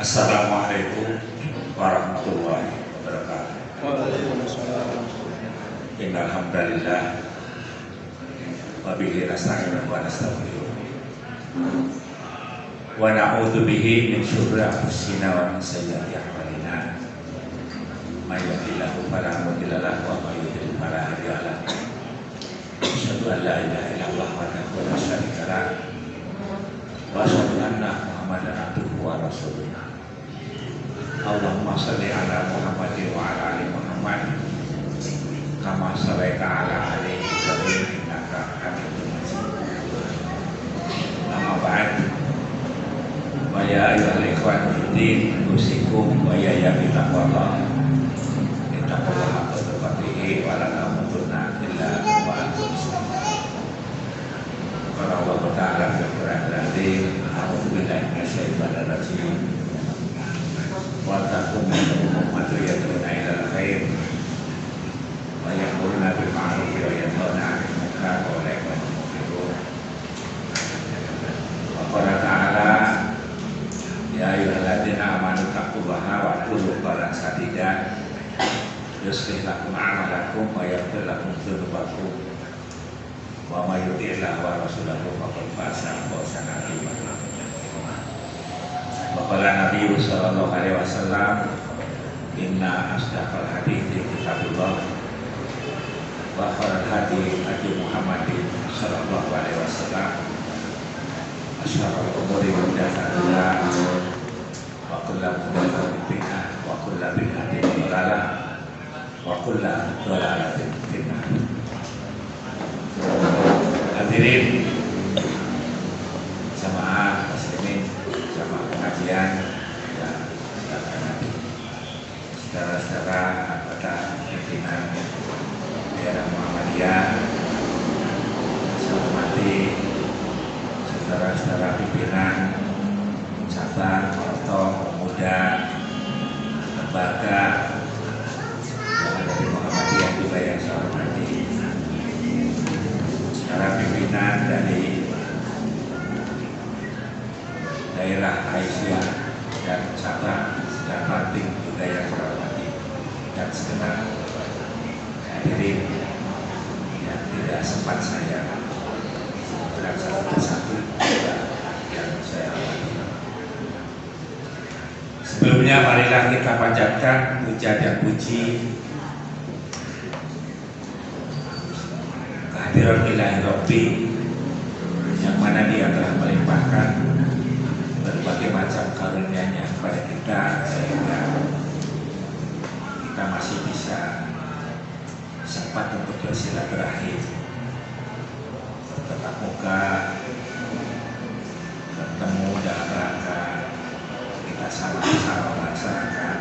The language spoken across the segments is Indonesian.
Assalamualaikum warahmatullahi wabarakatuh. Waalaikumsalam. Innal hamdalillah wa bihi nasta'inu wa nastaghfiruh wa na'udzu bihi min syururi anfusina wa min sayyiati a'malina. May yahdihillahu fala mudilla lahu wa may yudlil fala hadiya lahu. Asyhadu an la ilaha illallah wahdahu la syarika lahu wa asyhadu anna Muhammadan abduhu wa rasuluh. Allahumma shalli ala Muhammadin wa ala ali Muhammad kama shallaita ala ali Ibrahim innaka Hamidum Majid. Amma ba'd. Wa ya ayyuhal ikhwan fiddin, usikum wa ya bi taqwallah. Ittaqullaha haqqa tuqatih wa la tamutunna illa wa antum muslimun. Qala Allah Ta'ala fil Qur'anil Azim, a'udzu billahi minasyaitonir rajim. Wa taqumu ummatu yad'una ilal khair wa ya'muruna bil ma'ruf wa yanhauna 'anil munkar wa ulaika humul muflihun. Wa qala ta'ala ya ayyuhalladzina amanu taqullaha wa qulu qawlan sadida yuslih lakum a'malakum wa yaghfir lakum dzunubakum wa may yuti'illah wa rasulahu faqad faza fawzan 'azima. Wa qala Nabi sallallahu alaihi wasallam inna asdaqal hadithi kitabullah wa khairal hadi hadi Muhammadin sallallahu alaihi wasallam asyarul umuri muhdatsatuha wa kullu muhdatsatin bid'ah wa kullu bid'atin dhalalah wa kullu dhalalatin finnar. Hadirin jamaah muslimin, jamaah pengajian dan saudara-saudara anggota pimpinan daerah Muhammadiyah, saya hormati saudara-saudara pimpinan cabang, kelompok, pemuda, lembaga yang ada di Muhammadiyah juga yang saya hormati, para pimpinan dari daerah Aisyah dan cabang dan Banting juga yang saya hormati, dan segenap hadirin yang tidak sempat saya sebutkan satu persatu yang saya hormati. Sebelumnya marilah kita panjatkan puja dan puji kehadiran Ilahi Rabbi yang mana Dia telah melimpahkan berbagai macam karunia-Nya kepada kita sehingga kita masih bisa sempat untuk bersilaturahim, bertatap muka, bertemu dalam rangka kita sama-sama melaksanakan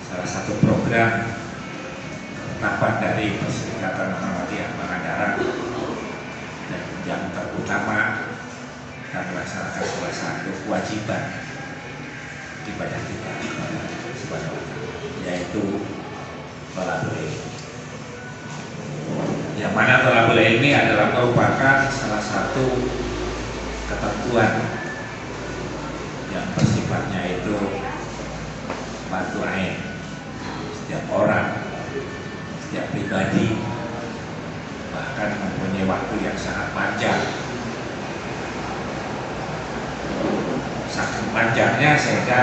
salah satu program ketetapan dari Perserikatan Muhammadiyah Pangandaran, dan yang terutama kita melaksanakan salah satu kewajiban ibadah kita kepada Subhanahu wa Ta'ala, yaitu thalabul ilmi. Yang mana thalabul ilmi adalah merupakan salah satu ketentuan yang bersifatnya itu fardu ain. Setiap orang, setiap pribadi bahkan mempunyai waktu yang sangat panjang. Saking panjangnya sehingga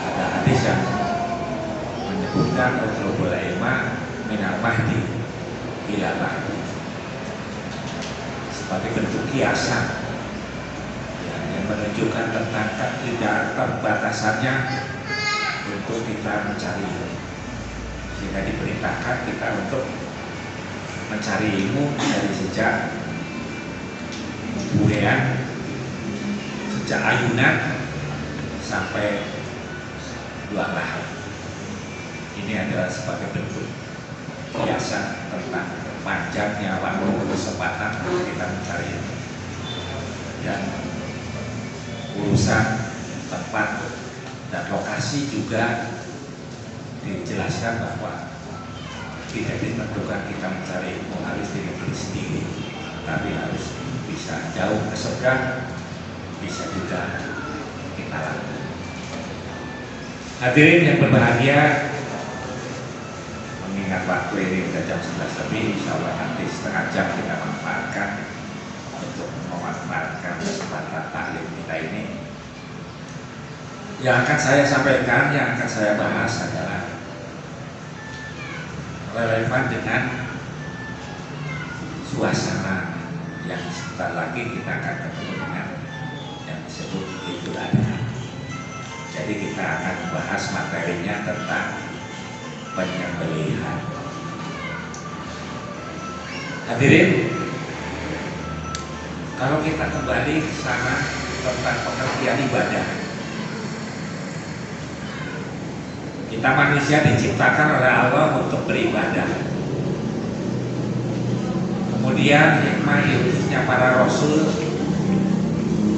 ada hadis yang menyebutkan utlubul ilma minal mahdi ila mahdi, sebagai bentuk kiasan yang menunjukkan tentang tidak terbatasannya untuk kita mencari ilmu, sehingga diperintahkan kita untuk mencari ilmu dari sejak bulean, sejak ayunan sampai dua lahir. Ini adalah sebagai bentuk kiasan tentang panjangnya waktu kesempatan kita mencari ilmu. Dan urusan tempat dan lokasi juga dijelaskan bahwa tidak ditentukan kita mencari ilmu harus di negeri sendiri, tapi harus bisa jauh ke seberang, bisa juga kita lakukan. Hadirin yang berbahagia, mengingat waktu ini sudah jam 11 lebih, insya Allah nanti setengah jam kita manfaatkan untuk memanfaatkan kesempatan taklim kita ini. Yang akan saya sampaikan, yang akan saya bahas adalah relevan dengan suasana yang sebentar lagi kita akan ketemu dengan yang disebut Idul Adha. Jadi kita akan membahas materinya tentang penyembelihan. Hadirin, kalau kita kembali ke sana tentang pengertian ibadah, kita manusia diciptakan oleh Allah untuk beribadah. Kemudian hikmah diutusnya para rasul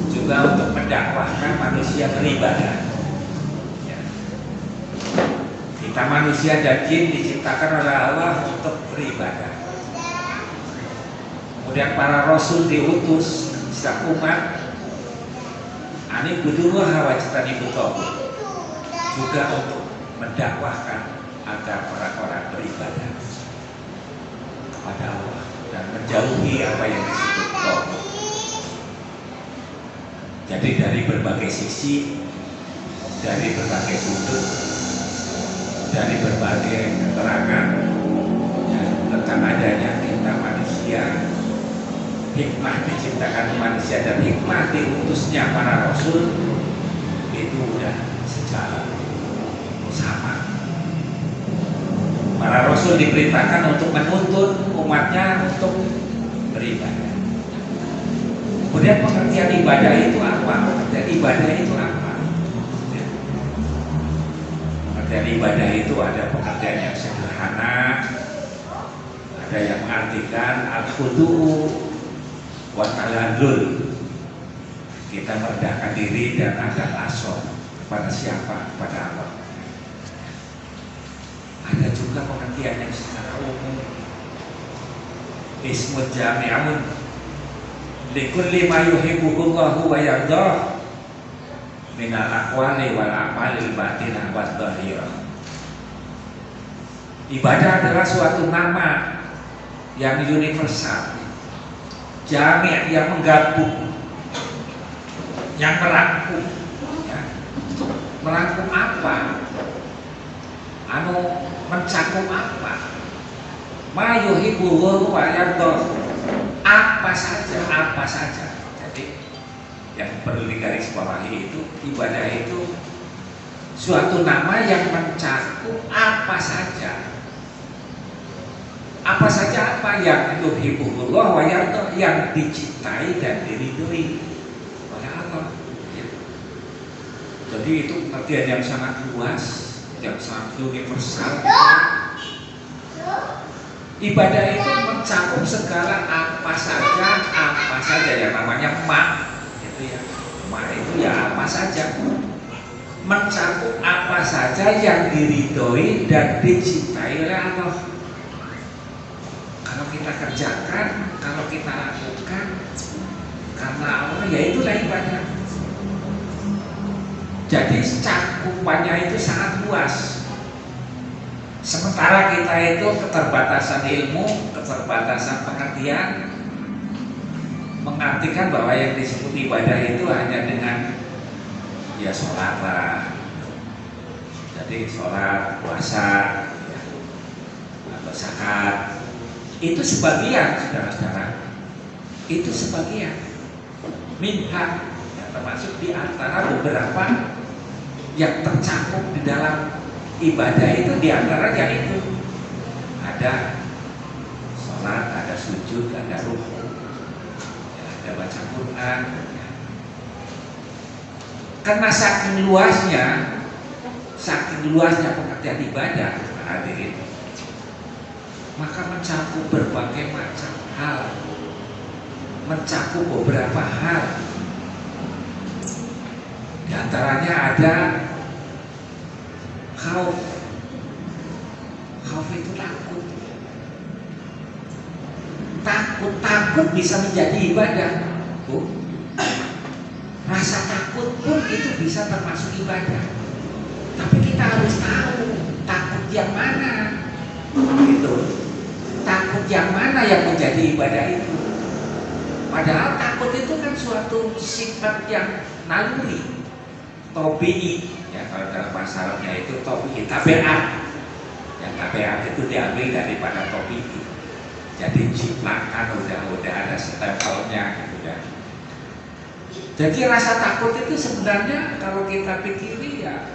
juga untuk mendakwahkan manusia beribadah. Kita manusia dan jin diciptakan oleh Allah untuk beribadah. Kemudian para rasul diutus setiap umat ani budullah wajtani butohu, juga untuk mendakwahkan agar orang-orang beribadah kepada Allah dan menjauhi apa yang disebut tauhid. Jadi dari berbagai sisi, dari berbagai sudut, dari berbagai keterangan, ya, tentang adanya kita manusia, hikmah diciptakan manusia dan hikmah diutusnya para rasul itu sudah sejalan, sama. Para rasul diperintahkan untuk menuntun umatnya untuk beribadah. Kemudian pengertian ibadah itu apa? Pengertian ibadah itu apa? Pengertian ibadah itu ada pengertian yang sederhana, ada yang mengartikan al-khudu' wa taladul, kita merendahkan diri dan ada asal kepada siapa? Kepada Allah. Ada juga pengertian yang secara umum, ismul jami'un likulli ma yuhibbuhullahu wa yardah minal aqwali wal a'malil batinah wad dhahirah. Ibadah adalah suatu nama yang universal, jami' yang menggabung, yang merangkum, ya. Merangkum apa? Mencakup apa? Ma yuhibbuhu wa yardah, apa saja. Jadi yang perlu digarisbawahi itu, ibadah itu suatu nama yang mencakup apa saja. Apa saja apa yang yuhibbullah wa yardah, yang dicintai dan diridhoi oleh Allah. Ya. Jadi itu pengertian yang sangat luas, yang sangat universal. Ibadah itu mencakup segala apa saja yang namanya ma, itu ya. Ma itu ya apa saja. Mencakup apa saja yang diridhoi dan dicintai oleh Allah. Kalau kita kerjakan, kalau kita lakukan karena Allah, ya itulah ibadah. Jadi cakupannya itu sangat luas. Sementara kita itu keterbatasan ilmu, keterbatasan pengertian, mengartikan bahwa yang disebut ibadah itu hanya dengan ya sholat lah. Jadi sholat, puasa, ya, atau zakat, itu sebagian, saudara-saudara. Itu sebagian. Minha, ya, termasuk di antara beberapa yang tercakup di dalam ibadah itu, diantaranya itu ada sholat, ada sujud, ada ruku, ya, ada baca Quran. Ya. Karena saking luasnya pengertian ibadah, hadirin, maka mencakup berbagai macam hal, mencakup beberapa hal. Di antaranya ada khauf itu takut bisa menjadi ibadah. Rasa takut takut pun itu bisa termasuk ibadah. Tapi kita harus tahu takut yang mana. Gitu. Takut yang mana yang menjadi ibadah itu. Padahal takut itu kan suatu sifat yang naluri, tobi'i, ya kalau dalam bahasa Arabnya itu tobi'i, tabiat. Yang tabiat itu diambil daripada tobi'i. Jadi ciplakan udah ada stempelnya gitu ya. Jadi rasa takut itu sebenarnya kalau kita pikiri ya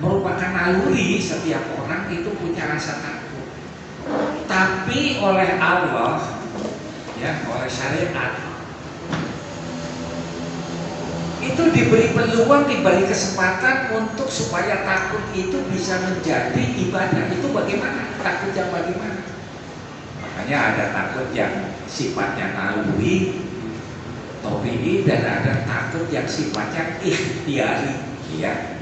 merupakan naluri, setiap orang itu punya rasa takut. Tapi oleh Allah, ya oleh syariat, itu diberi peluang, diberi kesempatan untuk supaya takut itu bisa menjadi ibadah. Itu bagaimana? Takut yang bagaimana? Makanya ada takut yang sifatnya naluri, tobi'i, dan ada takut yang sifatnya ikhtiari, ya.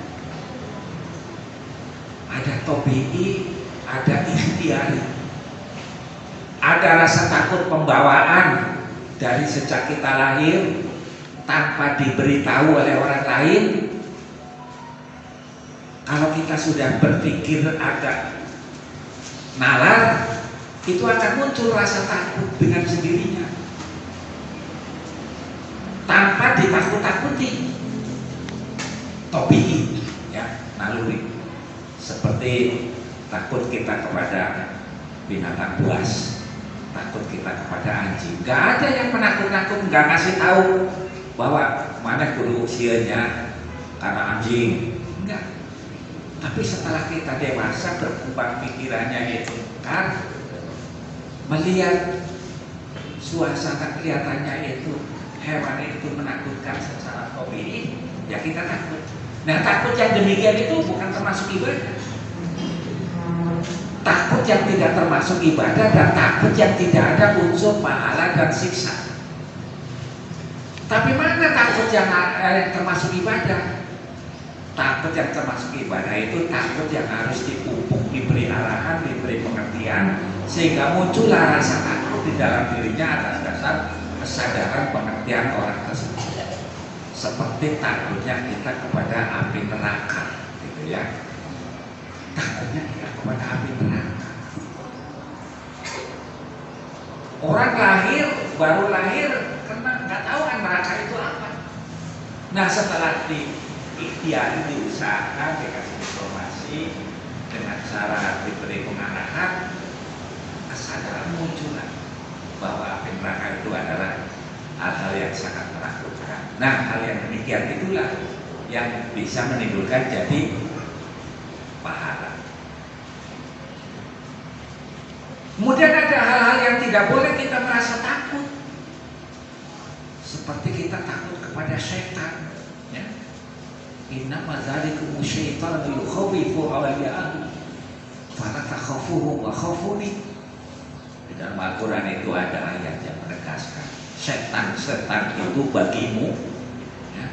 Ada tobi'i, ada ikhtiari. Ada rasa takut pembawaan dari sejak kita lahir tanpa diberitahu oleh orang lain. Kalau kita sudah berpikir agak nalar, itu akan muncul rasa takut dengan sendirinya tanpa ditakut-takuti. Tobi'i, ya, naluri. Seperti takut kita kepada binatang buas, takut kita kepada anjing. Gak ada yang menakut-nakut, gak kasih tahu bahwa mana guru usianya karena anjing, enggak. Tapi setelah kita dewasa, berkembang pikirannya itu kan melihat suasana kelihatannya itu hewan itu menakutkan secara tobi'i, ya kita takut. Nah, takut yang demikian itu bukan termasuk ibadah. Takut yang tidak termasuk ibadah dan takut yang tidak ada unsur pahala dan siksa. Tapi mana takut yang termasuk ibadah? Takut yang termasuk ibadah itu takut yang harus dipupuk, diberi arahan, diberi pengertian, sehingga muncullah rasa takut di dalam dirinya atas dasar kesadaran pengertian orang tersebut. Seperti takutnya kita kepada api neraka, gitu ya. Takutnya kita kepada api neraka. Orang lahir, baru lahir, karena nggak tahu kan neraka itu apa. Nah, setelah diikhtiari, diusahakan, dikasih informasi dengan cara diberi pengarahan, kesadaran muncullah bahwa api neraka itu adalah hal-hal yang sangat menakutkan. Nah, hal yang demikian itulah yang bisa menimbulkan jadi pahala. Kemudian ada hal-hal yang tidak boleh kita merasa takut, seperti kita takut kepada setan. Ya. Inna madzalikum syaitanu yukhawifu awliyahu fala takhafuhu wa khafuni. Di dalam Al-Quran itu ada ayat yang menegaskan setan-setan itu bagimu, ya,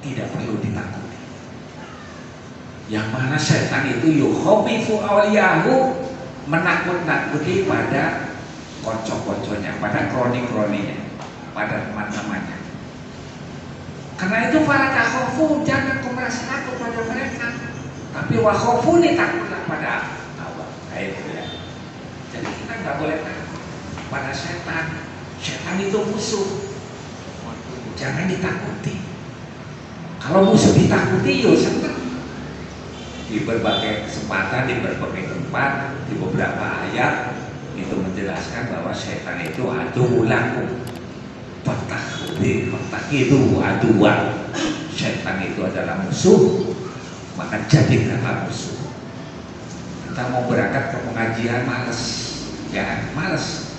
tidak perlu ditakuti. Yang mana setan itu yukhawifu awliyahu, menakut-nakuti pada konco-konconya, pada kroni-kroninya, pada teman-temannya. Karena itu para takhafu, jangan kau merasa takut pada mereka, tapi wa khafuni, takutlah pada Allah. Kayak gitu ya. Jadi kita nggak boleh takut pada setan. Setan itu musuh, jangan ditakuti. Kalau musuh ditakuti, yo senang. Di berbagai kesempatan, di berbagai tempat, di beberapa ayat itu menjelaskan bahwa setan itu adu lakum, itu aduan. Setan itu adalah musuh, maka jadikanlah musuh. Kita mau berangkat ke pengajian males, ya males.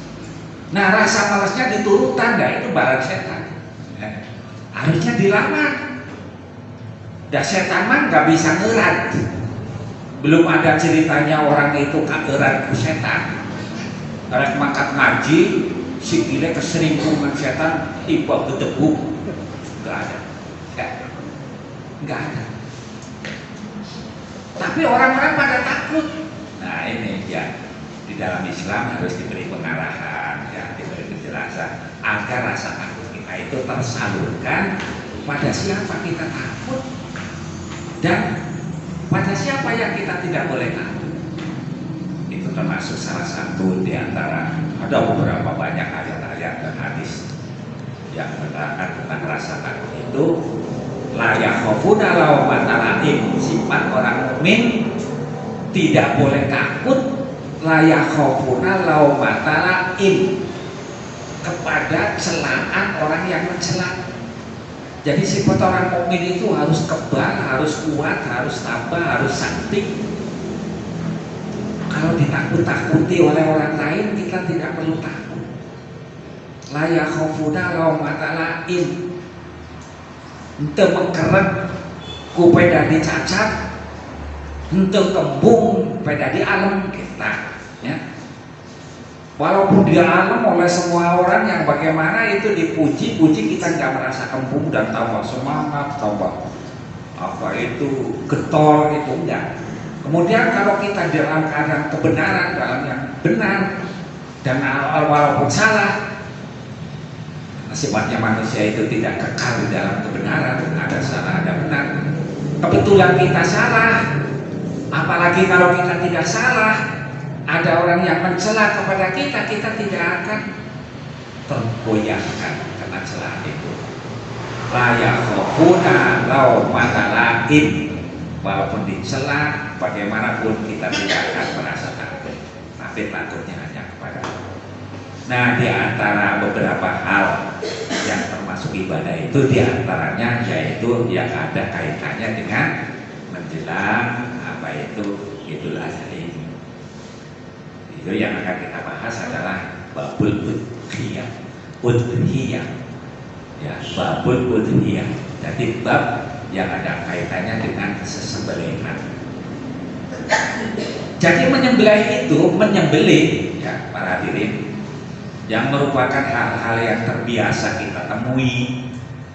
Nah, rasa malasnya diturut tanda itu barang setan. Ya. Harusnya dilawan. Dan setan mah nggak bisa ngerat. Belum ada ceritanya orang itu kageran ke setan. Karena makat ngaji, sikile keserimpungan setan, tiba gedebuk, nggak ada, nggak ada. Tapi orang-orang pada takut. Nah ini ya, di dalam Islam harus diberi pengarahan, ya, diberi penjelasan agar rasa takut kita Nah, itu tersalurkan pada siapa kita takut dan pada siapa yang kita tidak boleh takut. Itu termasuk salah satu di antara, ada beberapa banyak ayat-ayat dan hadis yang menerangkan tentang rasa takut itu. La yakhafuna laumata laim, sifat orang mukmin tidak boleh takut la yakhafuna laumata laim, kepada celaan orang yang mencela. Jadi sifat orang mukmin itu harus kebal, harus kuat, harus tabah, harus sakti. Kalau ditakut-takuti oleh orang lain, kita tidak perlu takut. La yakhafuna laumata laim, ente mengkerek ku peda dicacat, ente kembung peda di alam kita, ya. Walaupun dia alam oleh semua orang yang bagaimana itu dipuji-puji, kita nggak merasa kembung dan tambah semangat, tambah apa itu getol, itu enggak. Kemudian kalau kita dalam keadaan kebenaran, dalam yang benar dan walaupun salah, sifatnya manusia itu tidak kekal di dalam kebenaran, ada salah ada benar. Kebetulan kita salah, apalagi kalau kita tidak salah, ada orang yang mencela kepada kita, kita tidak akan tergoyahkan karena celaan itu. La yakhafuna laumata laim, walaupun dicela bagaimanapun kita tidak akan merasa takut, tapi takutnya hanya kepada Allah. Nah, di antara beberapa hal yang termasuk ibadah itu diantaranya yaitu yang ada kaitannya dengan menjelang apa itu Idul Adha ini. Itu yang akan kita bahas adalah babul udhiyah, ya, babul udhiyah. Jadi bab yang ada kaitannya dengan sesembelihan. Jadi menyembelih itu menyembelih, ya para hadirin, yang merupakan hal-hal yang terbiasa kita temui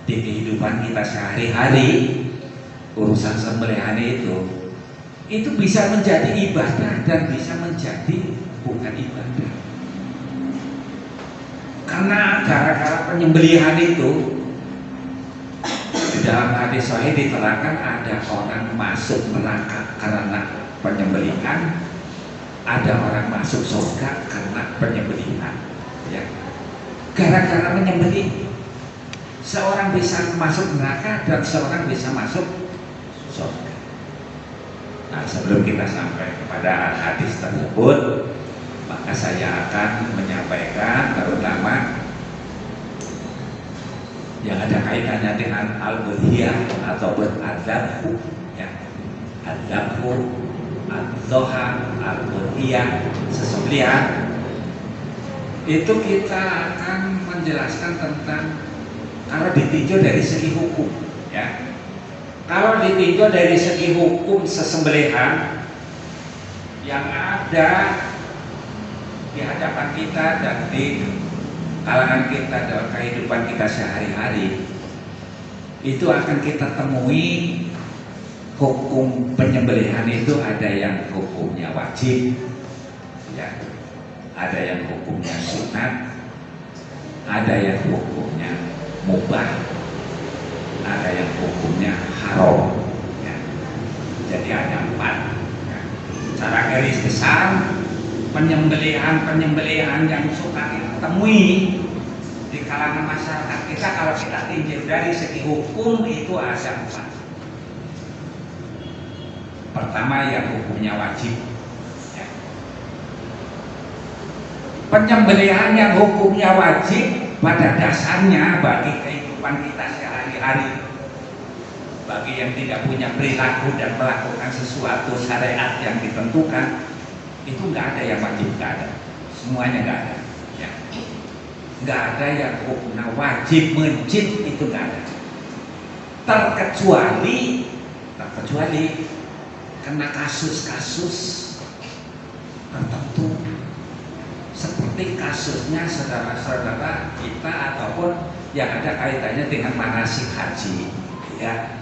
di kehidupan kita sehari-hari. Urusan sembelihan itu bisa menjadi ibadah dan bisa menjadi bukan ibadah. Karena gara-gara penyembelihan itu, di dalam hadis sahih diterangkan ada orang masuk neraka karena penyembelihan, ada orang masuk surga karena penyembelihan. Ya. Gara-gara menyembelih, seorang bisa masuk neraka dan seorang bisa masuk surga. Nah, sebelum kita sampai kepada hadis tersebut, maka saya akan menyampaikan terutama yang ada kaitannya dengan al-budhiyah ataupun adzabhu, ya. Adzabhu, adzoha, al-budhiyah, sesembelihan. Itu kita akan menjelaskan tentang kalau ditinjau dari segi hukum, ya. Kalau ditinjau dari segi hukum sesembelihan yang ada di hadapan kita dan di kalangan kita dalam kehidupan kita sehari-hari, itu akan kita temui hukum penyembelihan itu ada yang hukumnya wajib, ya. Ada yang hukumnya sunat, ada yang hukumnya mubah, ada yang hukumnya haram, ya. Jadi ada 4, ya. Secara garis besar penyembelihan yang suka kita temui di kalangan masyarakat kita, kalau kita tinjau dari segi hukum itu ada 4. Pertama yang hukumnya wajib. Penyembelihan yang hukumnya wajib pada dasarnya bagi kehidupan kita sehari-hari, bagi yang tidak punya perilaku dan melakukan sesuatu syariat yang ditentukan, itu nggak ada yang wajib, nggak ada, semuanya nggak ada, ya. Nggak ada yang hukumnya wajib mencit, itu nggak ada, terkecuali karena kasus-kasus tertentu. Seperti kasusnya saudara-saudara kita ataupun yang ada kaitannya dengan manasik haji, ya,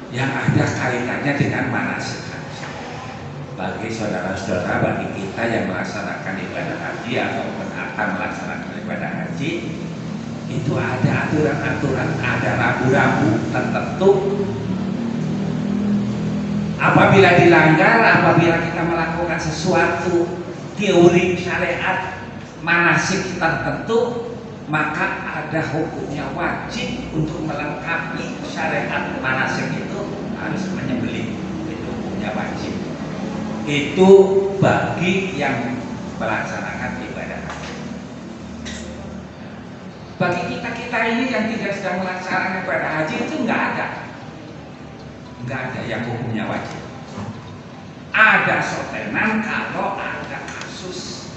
yang ada kaitannya dengan manasik haji. Bagi saudara-saudara, bagi kita yang melaksanakan ibadah haji ataupun akan melaksanakan ibadah haji, itu ada aturan-aturan, ada rambu-rambu tertentu. Apabila dilanggar, apabila kita melakukan sesuatu teori syariat manasik tertentu, maka ada hukumnya, wajib untuk melengkapi syariat manasik itu harus menyembelih. Itu hukumnya wajib. Itu bagi yang melaksanakan ibadah haji. Bagi kita ini yang tidak sedang melaksanakan ibadah haji itu nggak ada yang hukumnya wajib. Ada sotenan kalau ada kasus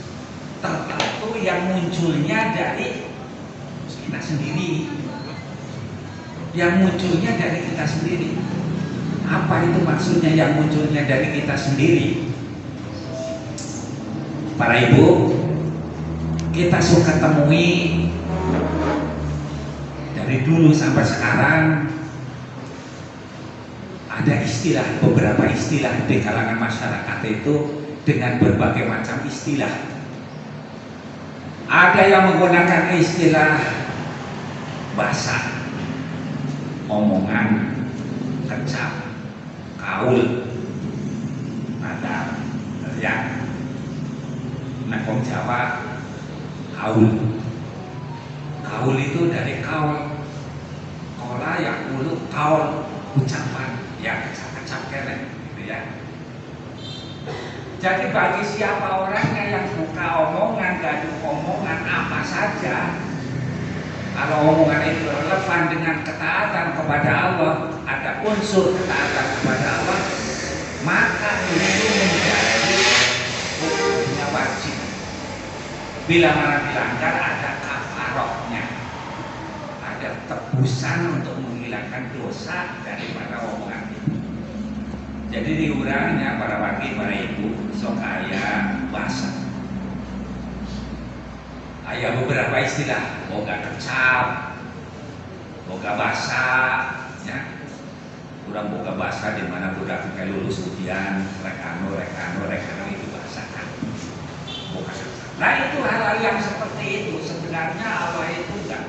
tertentu yang munculnya dari kita sendiri, Apa itu maksudnya yang munculnya dari kita sendiri? Para ibu, kita suka temui dari dulu sampai sekarang ada beberapa istilah di kalangan masyarakat itu dengan berbagai macam istilah. Ada yang menggunakan istilah bahasa, omongan, kecap, kaul, nada, teriak. Wong Jawa kaul. Kaul itu dari kaul. Kola yang ulu kaul, ucapan yang kecap-kecap keren, gitu ya. Jadi bagi siapa orangnya yang buka omongan, gaduh omongan apa saja, kalau omongan itu relevan dengan ketaatan kepada Allah, ada unsur ketaatan kepada Allah, maka itu menjadi hukumnya wajib. Bila mana dilanggar, ada kafarohnya, ada tebusan untuk menghilangkan dosa daripada omongan itu. Jadi diurangnya para wakil, para ibu, sok ayah bahasa. Ayah beberapa istilah, boga kecap, boga bahasa, ya. Kurang boga bahasa di mana budak kayak lulus ujian, rekano itu bahasa kan. Boga kecap. Nah itu hal-hal yang seperti itu sebenarnya Allah itu enggak.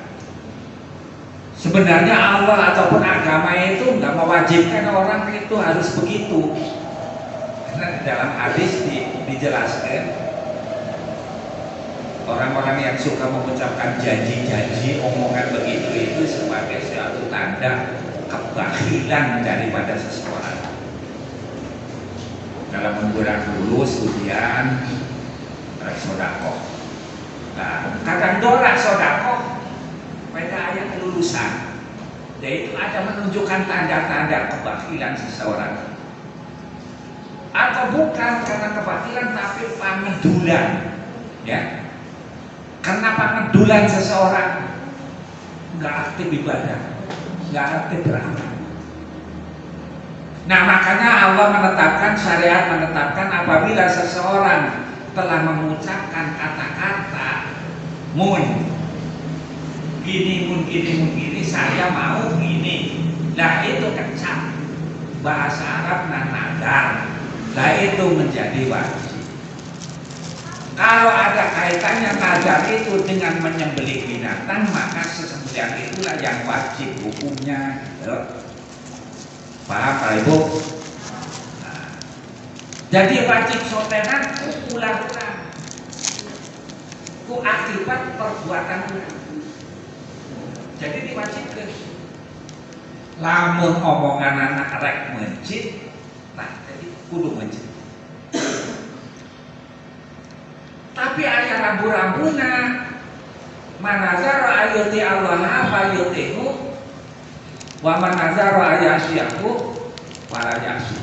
Sebenarnya Allah ataupun agama itu enggak mewajibkan orang itu harus begitu. Karena di dalam hadis dijelaskan orang-orang yang suka mengucapkan janji-janji, omongan begitu itu sebagai suatu tanda kebahilan daripada seseorang. Dalam membuat lulus ujian, sodakoh. Nah, kadang dorak sodakoh pada ayat kelulusan, yaitu ada menunjukkan tanda-tanda kebahilan seseorang, atau bukan karena kebahilan tapi pengedulan, ya. Karena pengedulan seseorang nggak aktif ibadah, nggak aktif beramal. Nah makanya Allah menetapkan, syariat menetapkan apabila seseorang telah mengucapkan kata-kata gini, saya mau gini. Nah itu kecap, bahasa Arab nadar. Nah itu menjadi wajib. Kalau ada kaitannya nadar itu dengan menyembelih binatang, maka sesembelihan itulah yang wajib hukumnya. Paham Pak Ibu? Jadi wajib sotenan ulang-ulang, ku akibat perbuatan ulang. Jadi diwajibkan. Lamun omongan anak rek mencit, nah jadi kudu mencit. Tapi ayat rambu-rambuna, manazara ayati Allah apa yutimu, wa manazara ayasyahu wala yasu.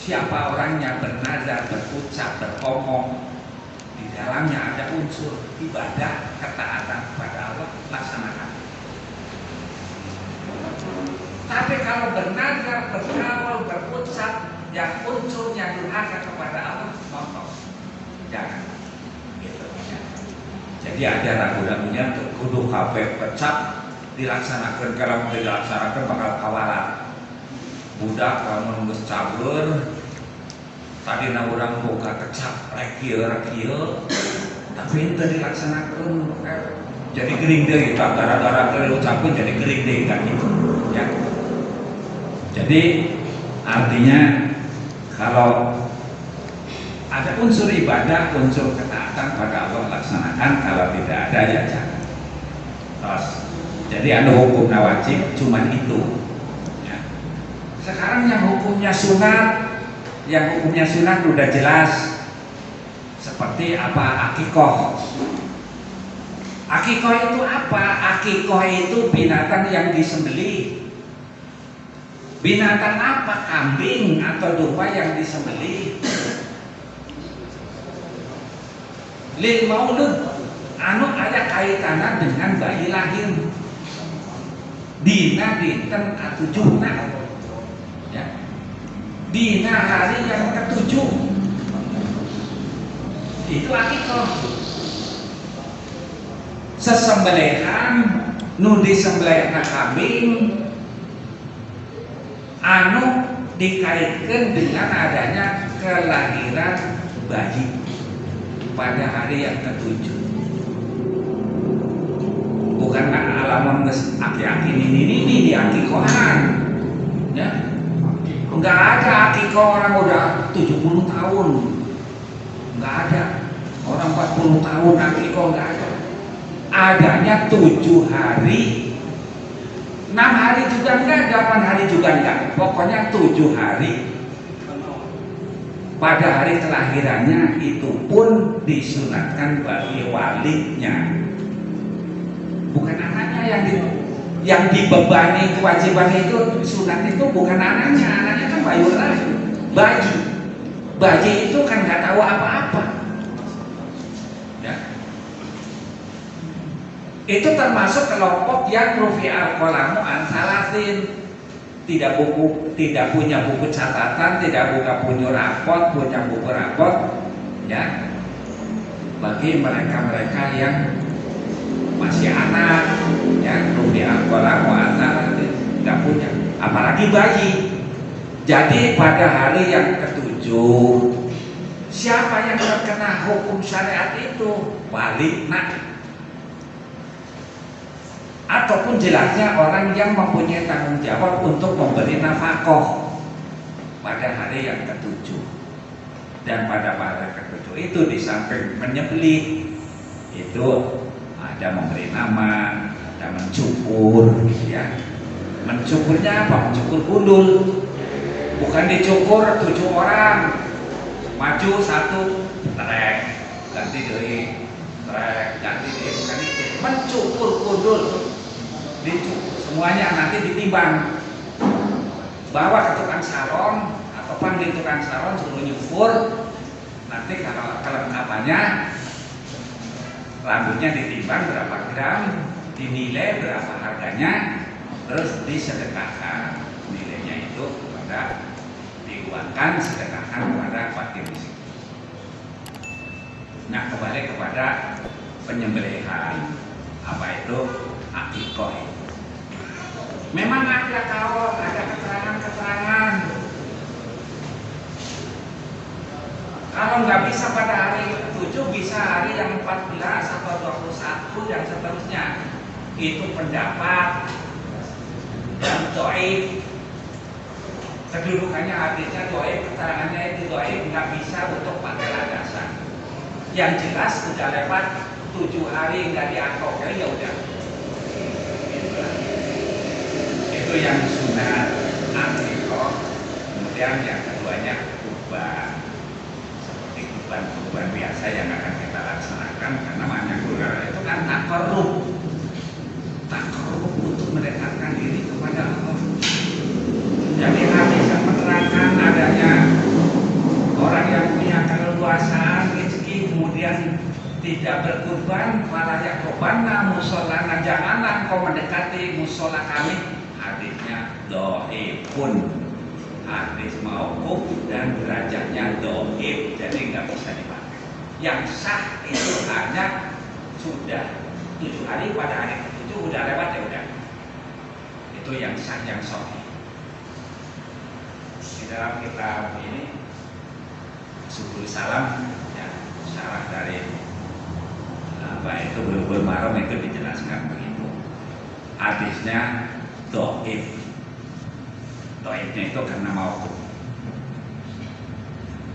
Siapa orang yang bernazar, berucap, beromong, di dalamnya ada unsur ibadah, ketaatan kepada Allah, laksanakan. Tapi kalau bernazar, berkawal, berucap, yang unsurnya durhaka kepada Allah, monggo, jangan. Gitu, ya. Jadi ada ragu-ragunya untuk kudu kabeh pecah dilaksanakan. Kalau tidak dilaksanakan bakal kawalan. Budak kamu nunggu cabur, tadi na orang boga kecap rekio, tapi itu dilaksanakan jadi kering deh, gara-gara kalau ucapin jadi kering deh kan gitu ya. Jadi artinya kalau ada unsur ibadah, unsur ketaatan pada Allah laksanakan, kalau tidak ada ya jangan. Terus, jadi ada hukumnya wajib cuman itu ya. Sekarang yang hukumnya sunat udah jelas, seperti apa akikoh. Akikoh itu apa? Akikoh itu binatang yang disembelih. Binatang apa? Kambing atau domba yang disembelih. Lil maulud anu aya kaitanna dengan bayi lahir. Dina dinten katujuhna ya. Dina hari yang ketujuh itu akikoh. Sesembelihan nu disembelihna kambing anu dikaitkan dengan adanya kelahiran bayi pada hari yang ketujuh. Bukan alaman aki-aki ini di akikohan ya. Enggak ada akikoh orang udah 70 tahun, enggak ada orang 40 tahun akikoh, enggak ada. Adanya 7 hari, 6 hari juga enggak, 8 hari juga enggak, pokoknya 7 hari. Pada hari kelahirannya itu pun disunatkan bagi walinya, bukan anaknya yang dibebani kewajiban itu. Sunat itu bukan anaknya kan bayi lahir. Bayi itu kan nggak tahu apa-apa ya. Itu termasuk kelompok yang rufi'al qalamu an salasin, tidak punya buku catatan, tidak punya buku rapot ya. Bagi mereka yang masih anak ya, rufi'al qalamu an salasin tidak punya, apalagi bayi. Jadi pada hari yang ketujuh, siapa yang terkena hukum syariat itu? Wali ataupun jelasnya orang yang mempunyai tanggung jawab untuk memberi nafkah pada hari yang ketujuh. Dan pada hari ketujuh itu di samping menyembelih itu ada memberi nama, ada mencukur ya. Mencukurnya apa? Mencukur gundul. Bukan dicukur 7 orang, maju 1 trek, ganti deui, trek, ganti deui, bukan itu. Mencukur gundul, dicukur semuanya, nanti ditimbang, bawa ke tukang salon atau panggil tukang salon suruh nyukur. Nanti kalau kelengkapannya rambutnya ditimbang berapa gram, dinilai berapa harganya, terus disedekahkan. Nilainya itu kepada diuangkan, sedekahkan kepada fakir miskin. Nah, kembali kepada penyembelihan, apa itu akikoh. Memang ada kalau ada keterangan. Kalau nggak bisa pada hari 7, bisa hari yang 14 atau 21 dan seterusnya. Itu pendapat yang dhaif. Kedudukannya hadisnya dhaif, keterangannya itu dhaif, nggak bisa untuk pakai landasan. Yang jelas sudah lewat 7 hari nggak diangkok, ya udah. Itu yang sunat akikoh. Kemudian yang keduanya kurban. Seperti kurban biasa yang akan kita laksanakan, karena namanya kurban itu kan takarrub untuk mendekatkan diri kepada Allah. Jadi hadis yang menerangkan adanya orang yang punya keleluasaan rezeki kemudian tidak berkurban, malah yakobanna musholana, janganlah kau mendekati musola kami. Hadisnya dhaifun, hadis mauquf dan derajatnya dhaif, jadi nggak bisa dipakai. Yang sah itu hanya sudah 7 hari, pada hari ke-7 udah lewat ya udah. Itu yang sah, yang sahih. Di dalam kitab ini Subul Salam ya, syarah dari apa itu bulugul maram itu dijelaskan begitu. Hadisnya dhaif. Dhaifnya itu karena mauquf.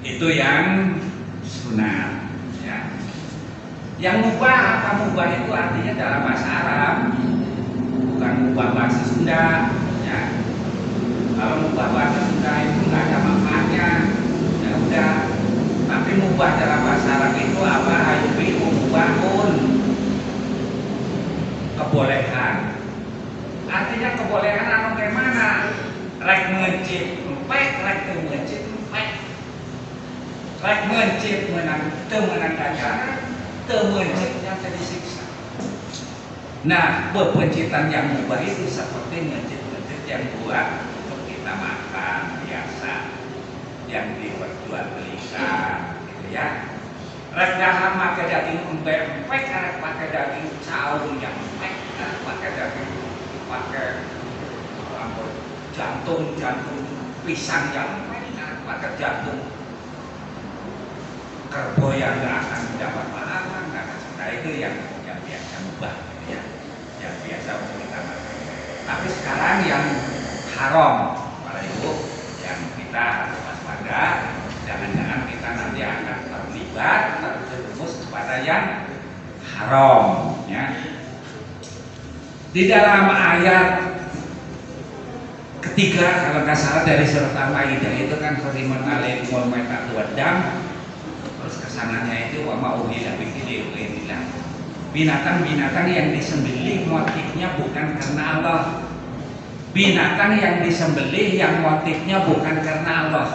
Itu yang sunat, ya. Yang mubah, apa mubah itu artinya dalam bahasa Arab, bukan mubah bahasa Sunda, ya. Kalau mubah bahasa Sunda itu nggak ada manfaatnya, ya udah. Tapi mubah dalam bahasa Arab itu apa? Ayubi mubahun, kebolehan. Artinya kebolehan anu kayak mana? Rek mencit empek, rek teu mencit empek. Rek mencit menang teu menang ganjaran, teu mencitnya teu disiksa. Nah, pencitan yang mubah itu seperti mencit-mencit yang buat untuk kita makan biasa, yang diperjualbelikan, gitu ya. Rek dahar pakai daging empek-empek, rek pakai daging saung yang empek, rek pakai daging pakai jantung pisang yang empek, rek pakai jantung kerbau yang nggak akan mendapat pahala, nggak akan suka. Itu yang biasa mubah, gitu ya, yang biasa untuk kita makan. Tapi sekarang yang haram, para ibu, yang kita harus waspada, jangan-jangan kita nanti akan terlibat, terjerumus kepada yang haram, ya. Di dalam ayat ketiga, kalau nggak salah dari surat Al-Maidah itu kan hurimat alaikumul maitatu waddam. Terus kesananya itu wa ma'uhila bihi lillahi. Binatang-binatang yang disembelih motifnya bukan karena Allah. Binatang yang disembelih yang motifnya bukan karena Allah,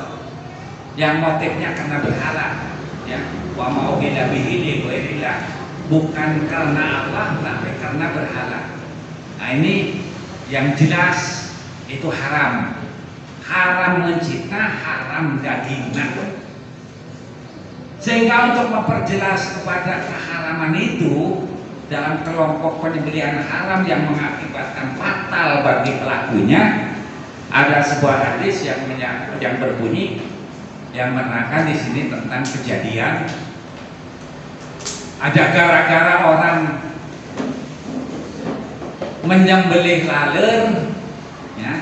yang motifnya karena berhala, ya. Wa ma'uhila bihi lillahi, bukan karena Allah tapi karena berhala. Nah, ini yang jelas itu haram. Haram mencita, haram dagingnya. Sehingga untuk memperjelas kepada keharaman itu dalam kelompok penyembelihan haram yang mengakibatkan fatal bagi pelakunya, ada sebuah hadis yang berbunyi, yang menerangkan di sini tentang kejadian ada gara-gara orang menyembelih laler, ya.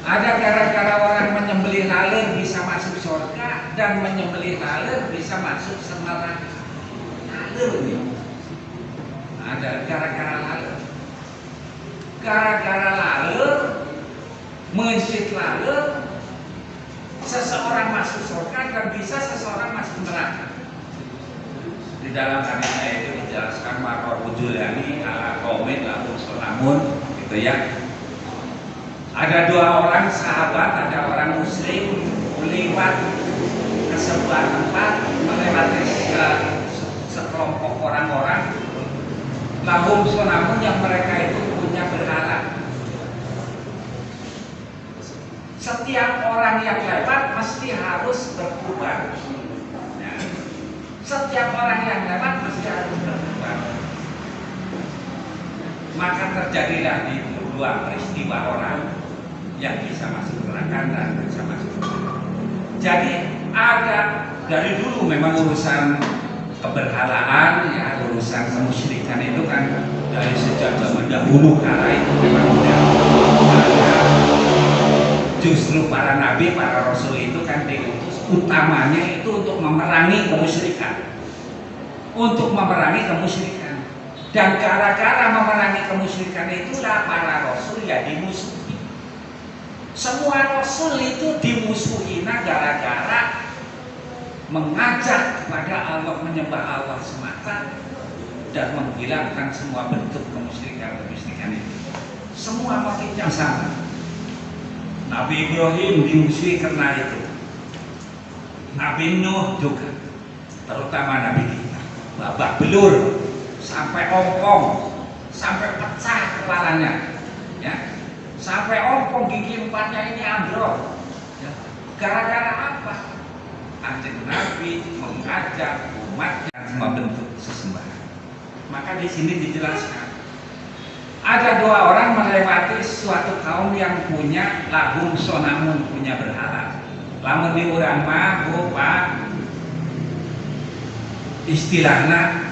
Ada gara-gara orang menyembelih laler bisa masuk surga dan menyembelih laler bisa masuk neraka. Laler ini. Ada gara-gara laler. Gara-gara laler, mencit laler, seseorang masuk surga dan bisa seseorang masuk neraka. Di dalam hadisnya itu dijelaskan maka wujulani ala qaumin lahum sunamun, gitu ya. Ada dua orang sahabat, ada orang muslim lewat ke sebuah tempat, melewati sekelompok orang-orang lahum sunamun yang mereka itu punya berhala. Setiap orang yang lewat mesti harus berkurban. Setiap orang yang lewat mesti harus berkurban. Maka terjadilah di dua peristiwa orang yang bisa masuk neraka dan bisa masuk surga. Jadi ada dari dulu memang urusan keberhalaan, ya, urusan kemusyrikan itu kan dari sejak zaman dahulu kala itu memang sudah ada. Justru para nabi, para rasul itu kan diutus utamanya itu untuk memerangi kemusyrikan, untuk memerangi kemusyrikan. Dan gara-gara memerangi kemusyrikan itulah para rasul ya dimusuhi. Semua rasul itu dimusuhi gara-gara mengajak kepada Allah, menyembah Allah semata dan menghilangkan semua bentuk kemusyrikan itu. Semua motifnya sama. Nabi Ibrahim dimusuhi karena itu. Nabi Nuh juga, terutama Nabi kita, babak belur sampai ompong, sampai pecah kepalanya, ya. Sampai ompong gigi empatnya ini ambrol, ya. Gara-gara apa? Kanjeng Nabi mengajak umatnya semua bentuk sesembahan. Maka di sini dijelaskan ada dua orang melewati suatu kaum yang punya lahum sonamun, punya berhala. Lamun di urang mah Pak istilahna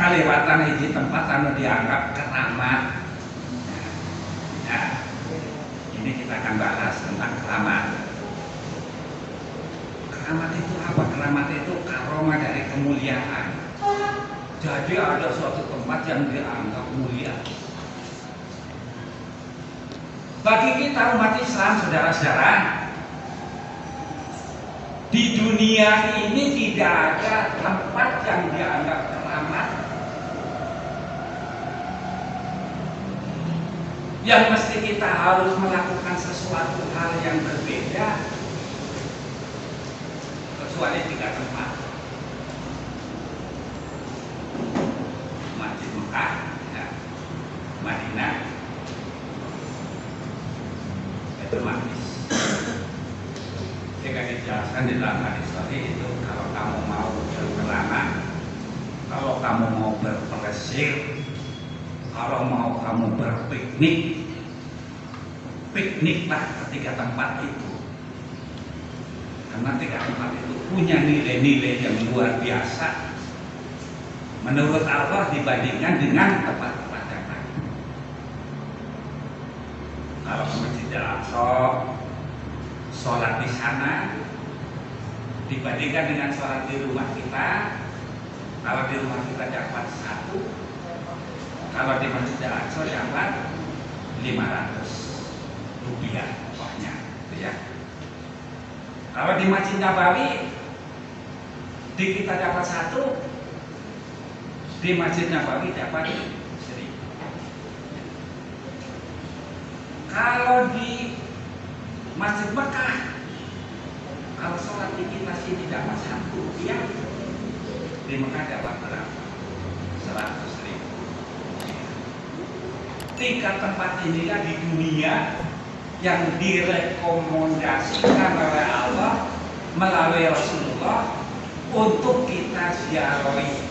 kalewatan di tempat anu dianggap keramat. Nah, ini kita akan bahas tentang keramat. Keramat itu apa? Keramat itu karomah dari kemuliaan. Jadi ada suatu tempat yang dianggap mulia. Bagi kita umat Islam, saudara-saudara, di dunia ini tidak ada tempat yang dianggap keramat yang mesti kita harus melakukan sesuatu hal yang berbeda kecuali 3 tempat: Masjid Mekah, Madinah, Baitul Maqdis. Jika dijelaskan di dalam hadis tadi itu, kalau kamu mau berkelana, kalau kamu mau berpelesir, kalau mau kamu berpiknik, pikniklah ke 3 tempat itu. Karena 3 tempat itu punya nilai-nilai yang luar biasa menurut Allah dibandingkan dengan tempat-tempat yang lain. Kalau ke Masjid Al-Aqsa, sholat di sana dibandingkan dengan sholat di rumah kita, kalau di rumah kita dapat 1, kalau di Masjid Al-Aqsa dapat 500 rupiah pokoknya, gitu ya. Kalau di Masjid Nabawi di kita dapat 1, di Masjid Nabawi dapat 1000. Kalau di Masjid Mekah, kalau sholat di kita sini dapat 1 rupiah, di Mekah dapat berapa? 100.000. 3 tempat inilah di dunia yang direkomendasikan oleh Allah melalui Rasulullah untuk kita ziarahi.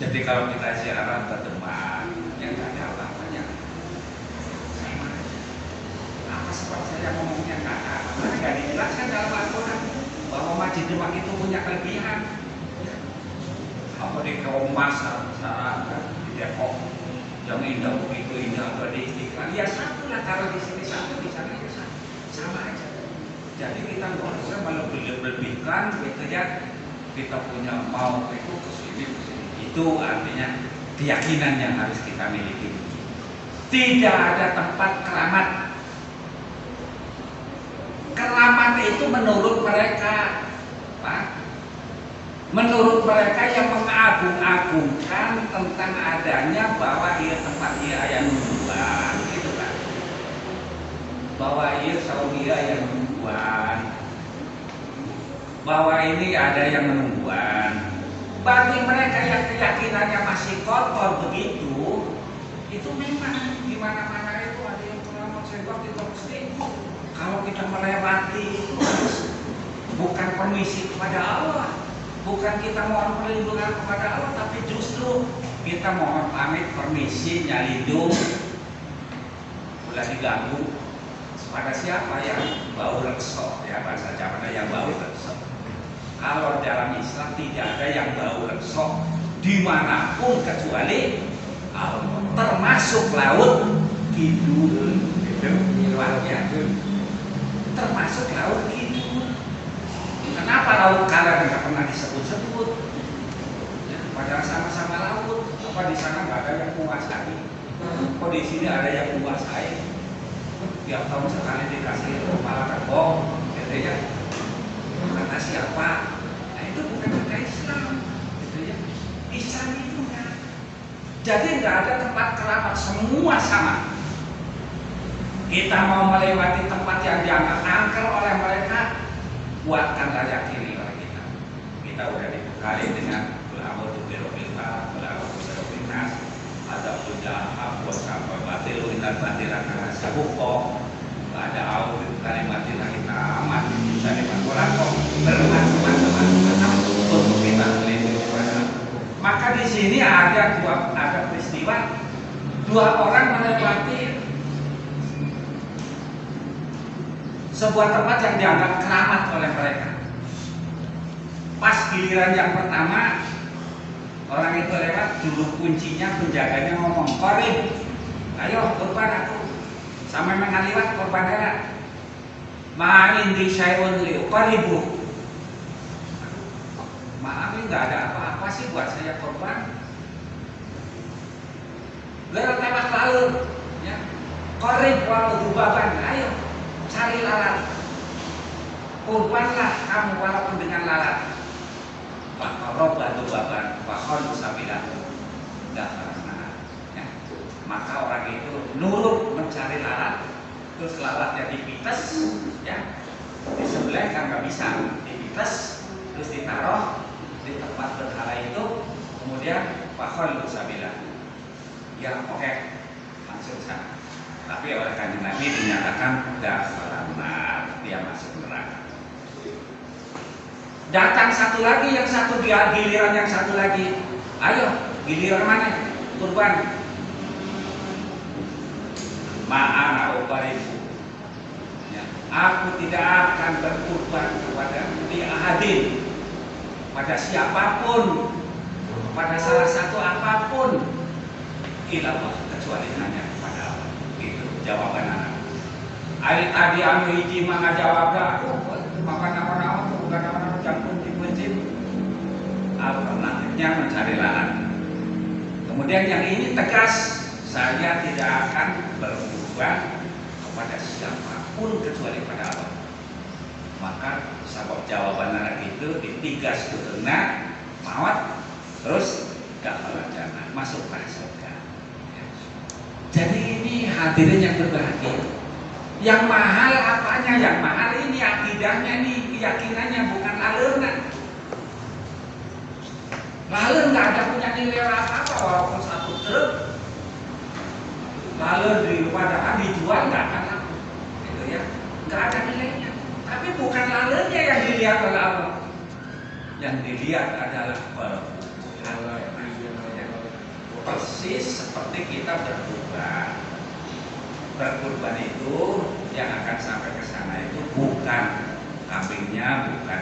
Jadi kalau kita ziarah ke Demak, yang nggak ada apa-apanya, sama aja. Apa seperti saya ngomongnya nggak ada, karena nggak dijelaskan dalam Al-Quran bahwa Masjid Demak itu punya kelebihan. Apa di Keomas, di Depok, yang indah begitu indah, atau di Istiqlal, ya satu lah. Kalau di sini 1, di sana ya satu, sama aja. Jadi kita nggak usah melebih-lebihkan, gitu ya. Kita punya mau itu ke sini. Itu artinya keyakinan yang harus kita miliki. Tidak ada tempat keramat. Keramat itu menurut mereka, Pak, menurut mereka yang mengagung-agungkan tentang adanya bahwa ia tempat ia yang nungguan, gitu kan? Bahwa ia Saudi yang nungguan, bahwa ini ada yang menungguan. Bagi mereka yang keyakinannya masih kotor begitu, itu memang di mana-mana itu ada yang keramat sebab kita mesti kalau kita melewati itu bukan permisi kepada Allah, bukan kita mohon perlindungan kepada Allah, tapi justru kita mohon pamit permisi nyalidung boleh diganggu pada siapa yang bau rekso, ya bahasa Jawa yang bau rekso. Kalau dalam Islam tidak ada yang bau rekso dimanapun kecuali Allah, termasuk laut kidul, itu riwayatnya, termasuk laut kidul. Kenapa laut Kala tidak pernah disebut-sebut? Ya, padahal sama-sama laut. Apa di sana nggak ada yang menguasai? Kok di sini ada yang menguasai? Tiap tahun sekali dikasih kepala kerbau, gitu ya. Kata siapa? Nah itu bukan kata Islam, gitu ya. Islam itu enggak. Jadi nggak ada tempat keramat, semua sama. Kita mau melewati tempat yang dianggap angker oleh mereka, buatkan layak kiri oleh kita. Kita udah dibekali dengan belawat birofilta, belawat birofilnas, ada sudah buat sampai batil, intan batilan karena sabukok. Ada aur kalimatillah kita amat bisa dimanfaatkan bermacam-macam untuk kita melindungi kepada. Maka di sini ada peristiwa 2 orang melewati sebuah tempat yang dianggap keramat oleh mereka. Pas giliran yang pertama, Orang itu lewat, juru kuncinya, penjaganya ngomong, "Korib, ayo korban aku." Sama memang lewat korban darah. Ma'in di syai'un liu koribu. Maaf, ini nggak ada apa-apa sih buat saya korban. Lalu tembak lalu, ya. Korib walau dubaban, ayo cari lalat. Korbanlah kamu walaupun dengan lalat. Pakorob batu baban, pakon sabilah, nggak pernah. Ya. Maka orang itu nurut mencari lalat, terus lalatnya dipites, ya. Di sebelah kan nggak bisa dipites, terus ditaruh di tempat berhala itu, kemudian pakon sabilah. Ya oke, langsung sana. Tapi oleh Kanjeng Nabi dinyatakan dasarana, dia masuk neraka. Datang satu lagi, yang satu giliran yang satu lagi. Ayo, giliran mana? Kurban. Ma'ana ubarifu. Ya, aku tidak akan berkurban kepada ahadin, pada siapapun, pada salah satu apapun, ilallah, kecuali hanya kepada Allah. Itu jawaban anak. Ari tadi anu hiji mah jawabna aku makan apa-apa bukan apa-apa campur di masjid. Alternatifnya mencari lalat. Kemudian yang ini tegas, saya tidak akan berubah kepada siapapun kecuali pada Allah. Maka sabab jawaban anak itu ditigas kena mawat, terus gak jannah, masuk ke surga. Jadi ini hadirin yang berbahagia. Yang mahal apanya? Yang mahal ini akidahnya nih, keyakinannya, bukan lalurna. Lalur nggak ada punya nilai apa-apa walaupun satu truk. Lalur di padahal dijual nggak akan laku, gitu ya, nggak ada nilainya. Tapi bukan lalurnya yang dilihat oleh Allah. Yang dilihat adalah persis seperti kita berkurban. Berkurban itu yang akan sampai ke sana itu bukan kambingnya, bukan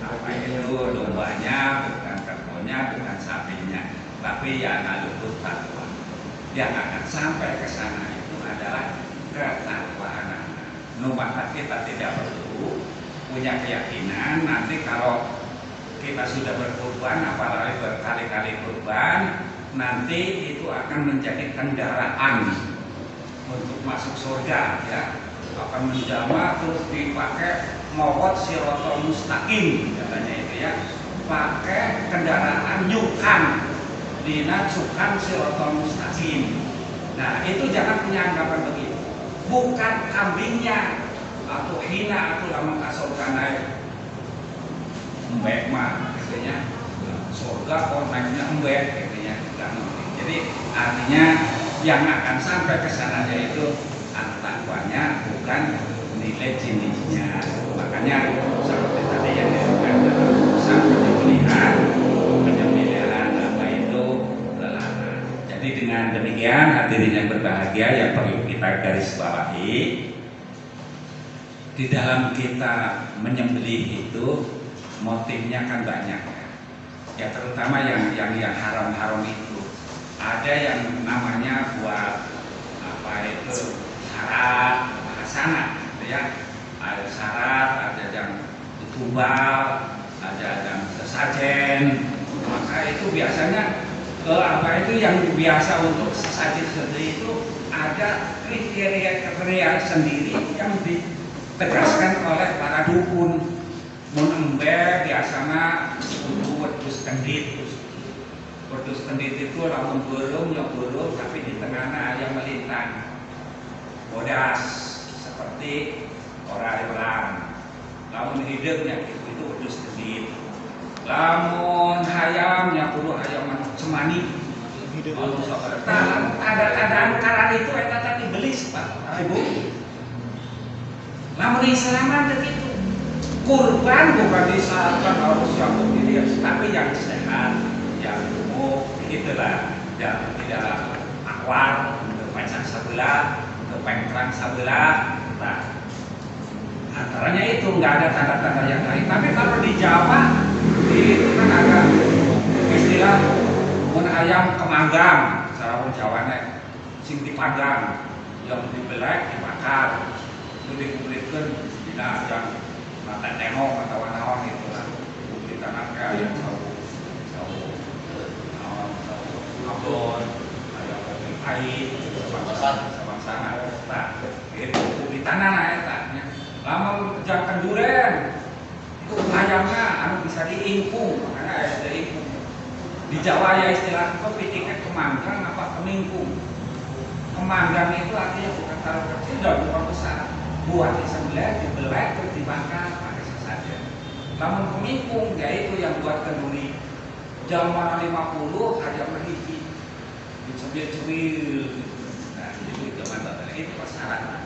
apa itu dombanya, bukan kerbaunya, bukan sapinya, tapi yang alutut takwa. Yang akan sampai ke sana itu adalah ketakwaan. Maka kita tidak perlu punya keyakinan nanti kalau kita sudah berkurban, apalagi berkali-kali kurban, nanti itu akan menjadi kendaraan untuk masuk surga, ya, akan menjama terus dipakai mawat sirotol mustaqim katanya itu, ya, pakai kendaraan nyukan dina cukan sirotol mustaqim. Nah itu jangan punya anggapan begitu, bukan kambingnya atau hina atau lama kasolkanai embek mah katanya surga kontennya embek katanya. Jadi artinya yang akan sampai ke sana yaitu takwanya, bukan nilai jenisnya. Makanya seperti tadi yang disebutkan dalam usaha penyembelihan apa itu larangan. Jadi dengan demikian hadirin yang berbahagia yang perlu kita garis bawahi, di dalam kita menyembelih itu motifnya kan banyak, ya terutama yang haram-haram itu. Ada yang namanya buat apa itu syarat hasanah, gitu ya. Ada syarat, ada yang tumbal, ada yang sesajen. Maka itu biasanya apa itu yang biasa untuk sesajen sendiri itu ada kriteria sendiri yang ditegaskan oleh para dukun. Mun ember biasanya untuk wedhus kendit. Wedhus kendit itu lamun belum ya belum, tapi di tengahnya yang melintang bodas seperti orang. Lamun hidupnya itu wedhus kendit. Lamun hayamnya kudu hayam cemani. Lamun seperti ada karan itu eta tadi belis Pak Ibu. Lamun Islaman begitu. Kurban bukan disyaratkan harus yang begini, tapi yang sehat, yang gemuk, begitulah, yang tidak akwar, kepencang sebelah, kepengkrang sebelah. Nah, antaranya itu nggak ada tanda-tanda yang lain. Tapi kalau di Jawa itu kan ada istilah mun ayam kemanggang cara wong Jawane sing dipanggang yang dibelek dibakar itu dikumpulkan dina yang mata tengok atau naon itu lah kumpulin tanah ayam tahu abon ayam pahit sama-sama tak itu kumpulin tanah lah eta nya lamun jangan duren itu ayamnya anu bisa diingkung karena ada diingkung di Jawa ya istilah kepitingnya kemanggang apa kemingkung. Kemanggang itu artinya bukan terlalu kecil dan bukan besar. Buat disembelih, dibelek, terus dibakar pakai sesajen. Namun kemingkung yaitu yang buat kenduri. Zaman 50 ada berhiji dicemil-cemil. Nah itu zaman itu persyaratan.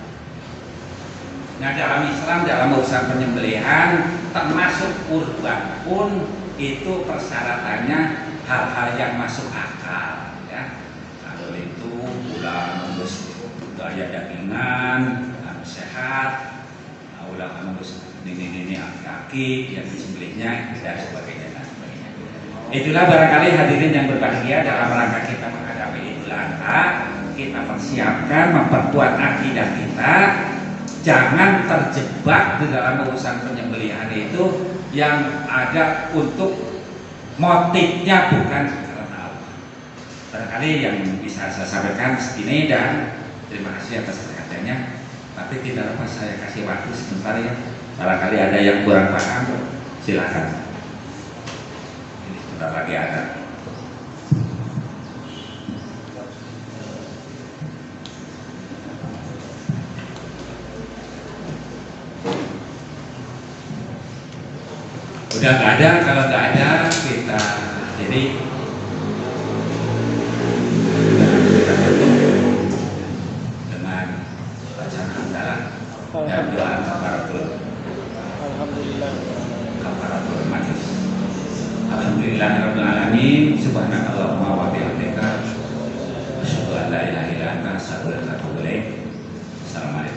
Nah dalam Islam dalam urusan penyembelihan termasuk kurban pun itu persyaratannya hal-hal yang masuk akal ya. Kalau itu ulah nunggus gaya dagingan sehat, ulah nunggus ini aki-aki yang disembelihnya dan sebagainya. Itulah barangkali hadirin yang berbahagia dalam rangka kita menghadapi Idul Adha, kita persiapkan memperkuat akidah kita, jangan terjebak di dalam urusan penyembelihan itu yang ada untuk motifnya bukan karena Allah. Barangkali yang bisa saya sampaikan segini dan terima kasih atas perhatiannya. Tapi tidak lepas saya kasih waktu sebentar ya. Barangkali ada yang kurang paham, silakan. Ini sebentar lagi ada. Udah nggak ada, kalau nggak ada kita jadi kita tutup dengan bacaan hamdalah dan doa kafaratul majlis. Alhamdulillahirabbil alamin, subhanakallahumma wa bihamdika asyhadu an la ilaha illa anta astaghfiruka wa atubu ilaik. Assalamualaikum.